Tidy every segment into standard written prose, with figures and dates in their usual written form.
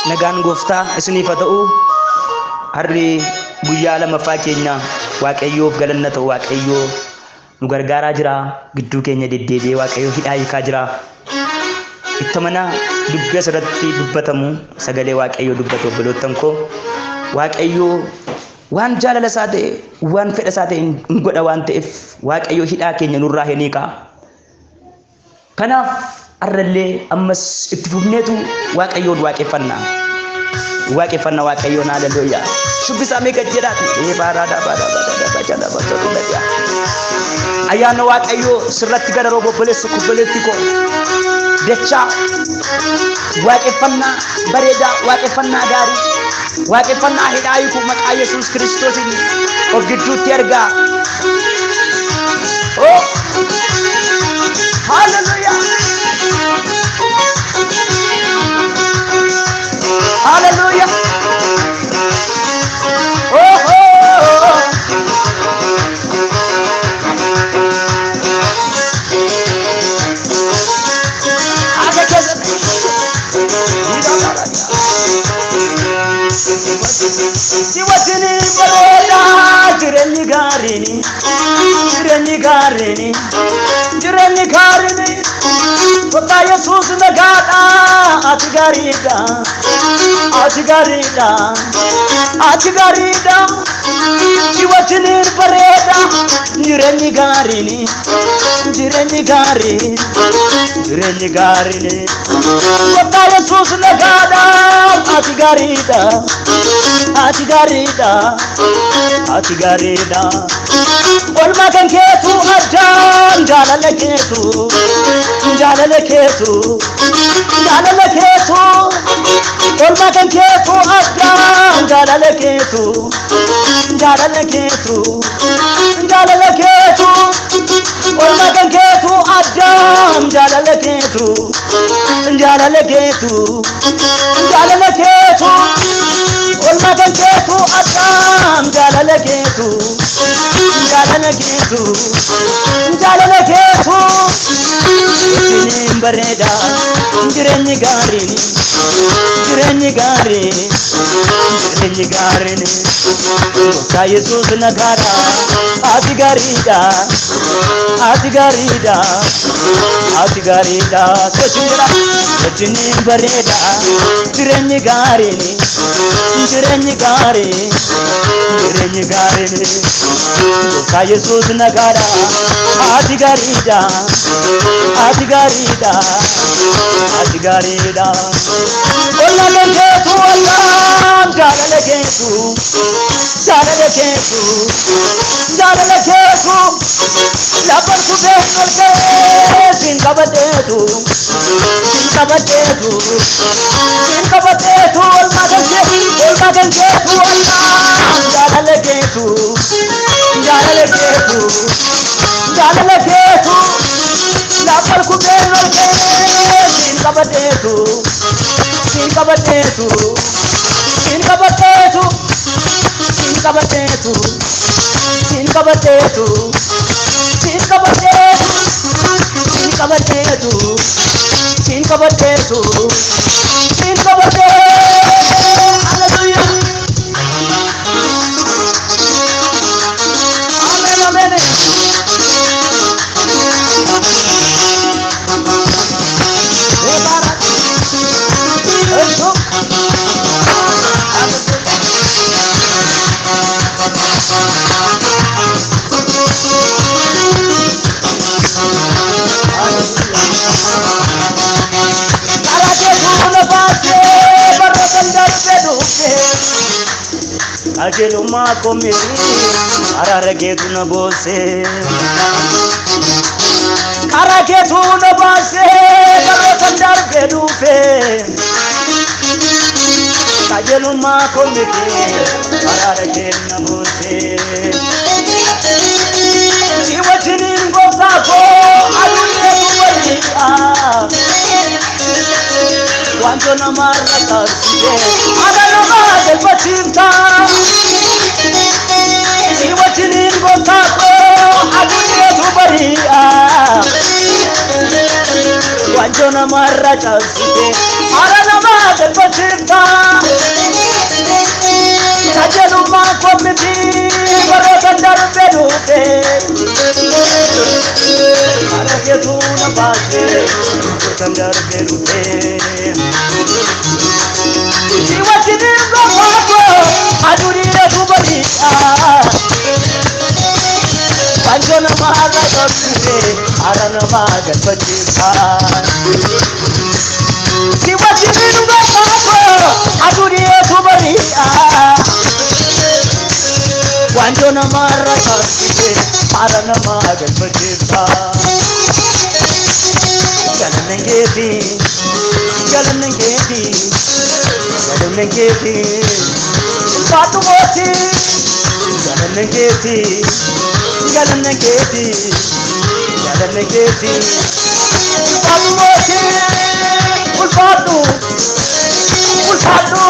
nagaan gooftaa isiniif haa ta'u. Harri guyyaa lamaffaa keenya Waaqayyoof galanna ta'u. Waaqayyoo nu gargaaraa jira. Gidduu keenya deddeebi'ee Waaqayyoo hidhaa hiikaa jira. Itti mana dubbii asirratti dubbatamu sagalee Waaqayyoo dubbatu obboloottan koo. Waaqayyoo waan jaalala isaa ta'e waan fedha isaa ta'e hin godha waan ta'eef Waaqayyoo hidhaa keenya nurraa hin hiika. Kanaaf arrallee ammas itti fufneetu Waaqayyoon waaqeffannaa. Waaqeffannaa Waaqayyoon haleluuyaa. Shubbisaa meeqa jedhaati? Baaraadhaa baaraadhaa jala bakka dhadhaa. Ayyaana Waaqayyoo sirratti gara rooba obboleetti koo. Dachaa waaqeffannaa bareedaa, waaqeffannaa gaarii, waaqeffannaa hidhaa hiikuu maqaa Yesuus Kiristoosiin of gidduutti ergaa. Oh! Hallelujah! Hallelujah! Oh, oh, oh. Si wajjini bareeda jireenyi gaarii Maqaa Yesuus nagaadha ati gaariidha si wajjini bareeda jireenyi gaarii Maqaa Yesuus nagaadha ati gaariidha Olma kan keetu addaan jaalala keetu Olma kan keetu addaan jaalala keetu Olma kan keetu addaan jaalala keetu Olma kan keetu addaan jaalala keetu Isiniin bareeda jireenyi gaarii Maqaa Yesuus nagaadha ati gaariidha Isiniin bareeda jireenyi gaarii Maqaa Yesuus nagaadha ati gaariidha Olma kan keetu wallaan jaalala keetu lafa kubee olkee siin qabateetu olma kan keetu wallaan jaalala keetu lafa kubee olkee siin qabateetu Hallelujah! Amen. Ajeluma komi aragetu na bose aragetu na base barotandar bedufe ajeluma komi aragetu na bose iwatini ngoza ko aluye kuwaliya Wanto na marata Adana maade patinta Iwatini ngotako Aduye tubaria wanjo namarra cabsite ara nama galfachiifta kajedhumaa kommiti barootan darbe dhufe ara keetu na baase barootan darbe dhufe si wajjiniin gommaako aduuniileetu bariidha wanjo namarra cabsite ara nama galfachiifta si wajjiniin gommaako aduuniileetu bariidha wanjo namarra cabsite ara nama galfachiifta galanengeeti galanengeeti galanengeeti ulfaatumooti galanengeeti galanengeeti galanengeeti ulfaatumooti ulfaatu ulfaatu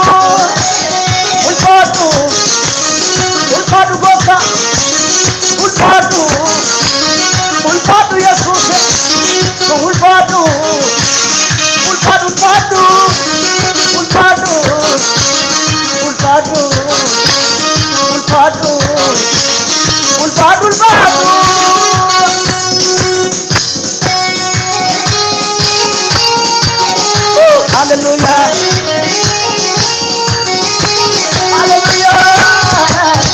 ulfaatu ulfaatu goota ulfaatu ulfaatu yesuuse ulfaatu ulfaatu ulfaatu ulfaatu ulfaatu ulfaatu ulfaatu ulfaatu hallelujah hallelujah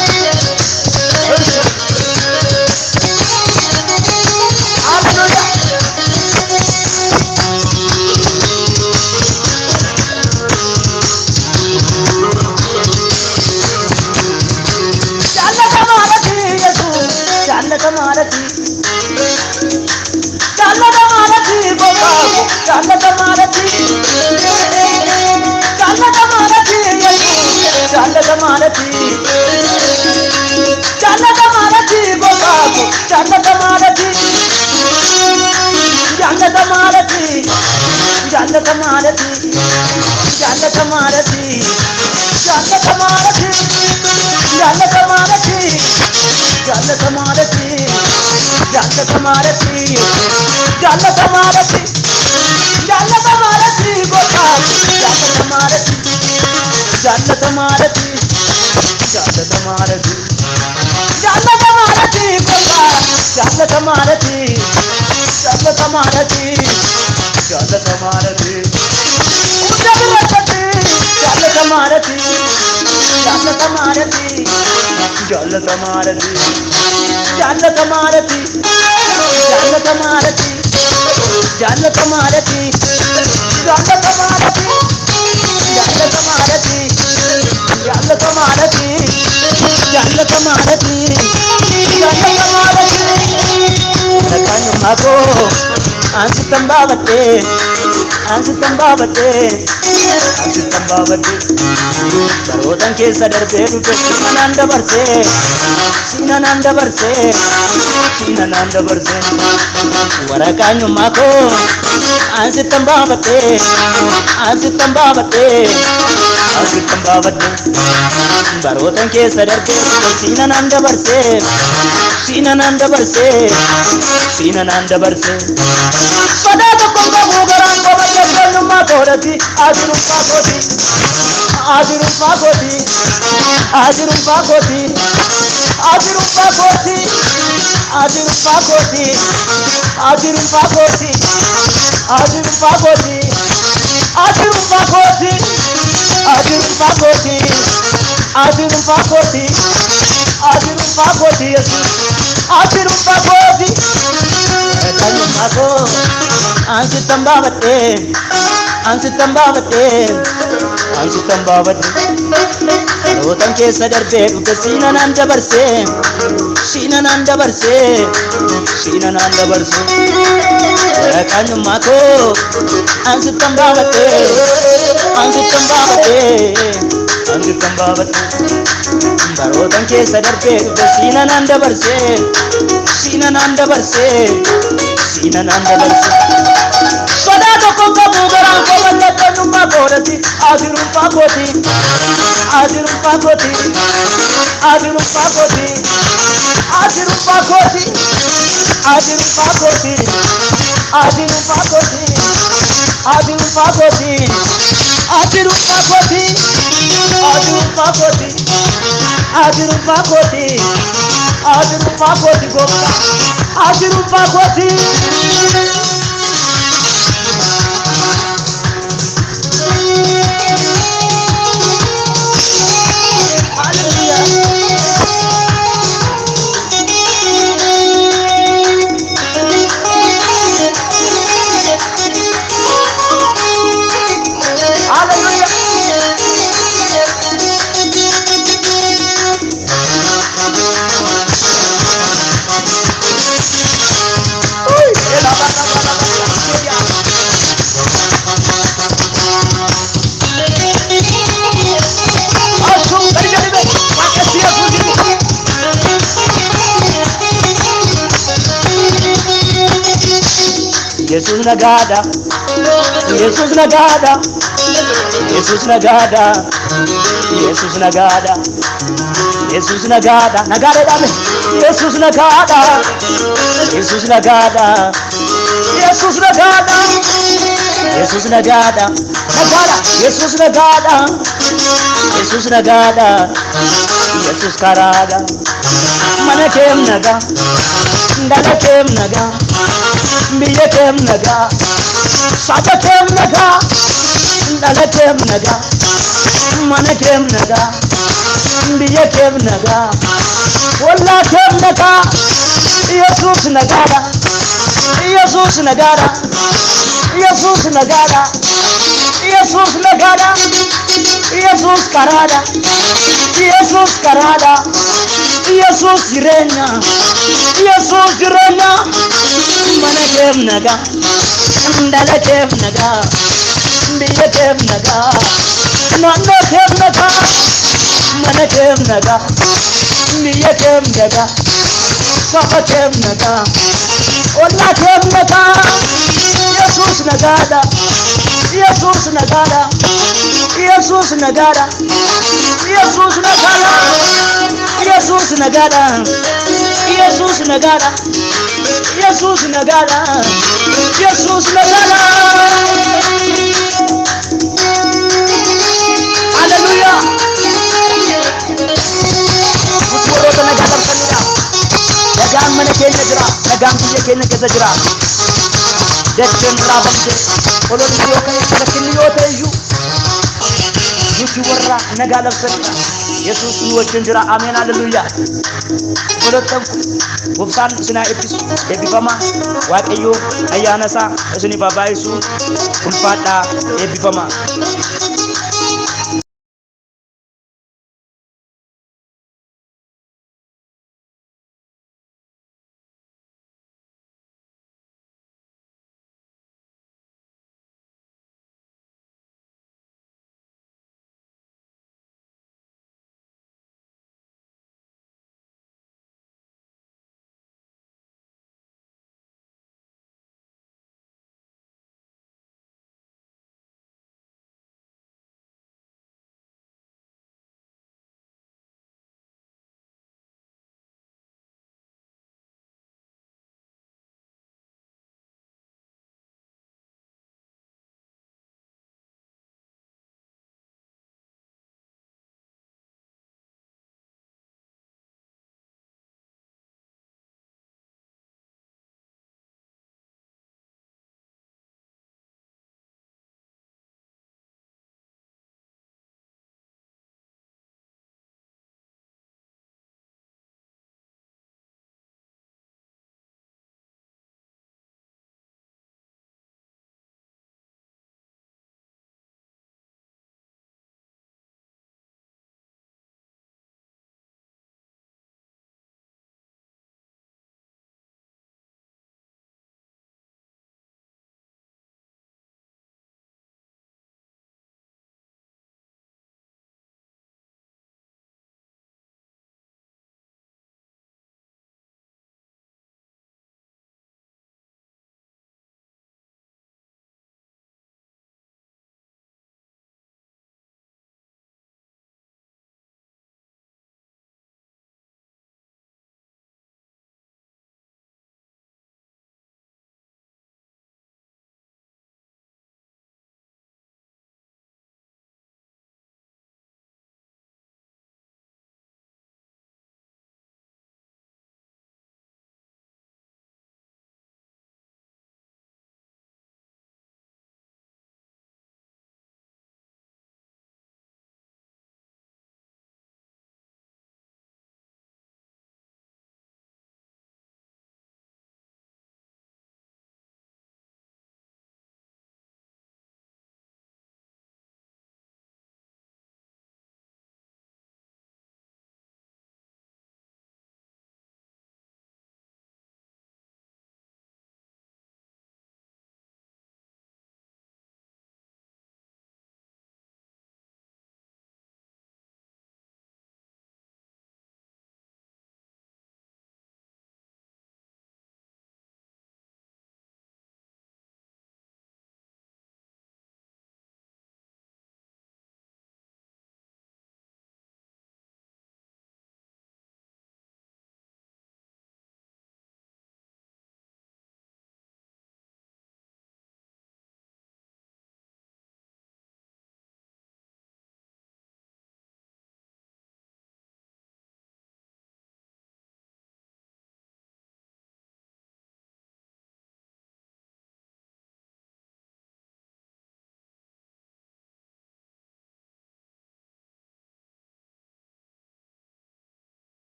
ansi tambabate ansi tambabate ansi tambabate barotan keessa darbee dhufe sinan dabarse sinan dabarse sinan dabarse waraqaanyummaa koo ansi tambabate ansi tambabate ansi tambabate barotan keessa darbee dhufe sinan dabarse sinan dabarse sinan dabarse Padado kongo mugaran koba yadanu makorati adiru pakoti adiru pakoti adiru pakoti adiru pakoti adiru pakoti adiru pakoti adiru pakoti adiru pakoti adiru pakoti adiru pakoti adiru pakoti adiru pakoti kayu mako ansi tambabate ansi tambabate ansi tambabate rotan keessa darbee dhufe sinan dabarse sinan dabarse sinan dabarse kayu mako ansi tambabate ansi tambabate ansi tambabate barotan keessa darbee dhufe sinan dabarse sinan dabarse sinan dabarse Padado kongo mugaran koba yadanu makorati adiru pakoti adiru pakoti adiru pakoti adiru pakoti adiru pakoti Adiru pakoti, adiru pakoti, adiru pakoti, adiru pakoti, adiru pakoti, adiru pakoti gopta, adiru pakoti. Jesus nagada, Jesus nagada, Jesus nagada, Jesus nagada, Jesus nagada, nagada dame, Jesus nagada, Jesus nagada, Jesus nagada, Jesus nagada, nagada, Jesus nagada, Jesus nagada, Jesus karaga, manakem naga, ndalakem naga. Biyetem naga, sajatem naga, dalatem naga, manatem naga, biyetem naga, wallatem naga, Jesus nagada, Jesus nagada, Jesus nagada, Jesus nagada, Jesus karada, Jesus karada, Jesus jirenya, Jesus jirenya. Manakem naga, ndalatem naga, biyetem naga, manakem naga, manakem naga, biyetem naga, sakatem naga, olatem naga, Jesus nagada, Jesus nagada, Jesus nagada, Jesus nagada, Jesus nagada, Jesus nagada. Jesus nagada, Jesus nagada. Hallelujah. Putro to nagada kanila. Nagan mana kenya jira, nagan biye kenya kesa jira. Dechen rabamte. Kolon biyo kaya kinyo teju. Yuki warra nagada kanila. Jesus nuwajin jira. Amen. Hallelujah. Kolon Buksan sina ebbifama waaqayyo ayyaana isaa isin babaayisu ulfaadhaa eebbifama.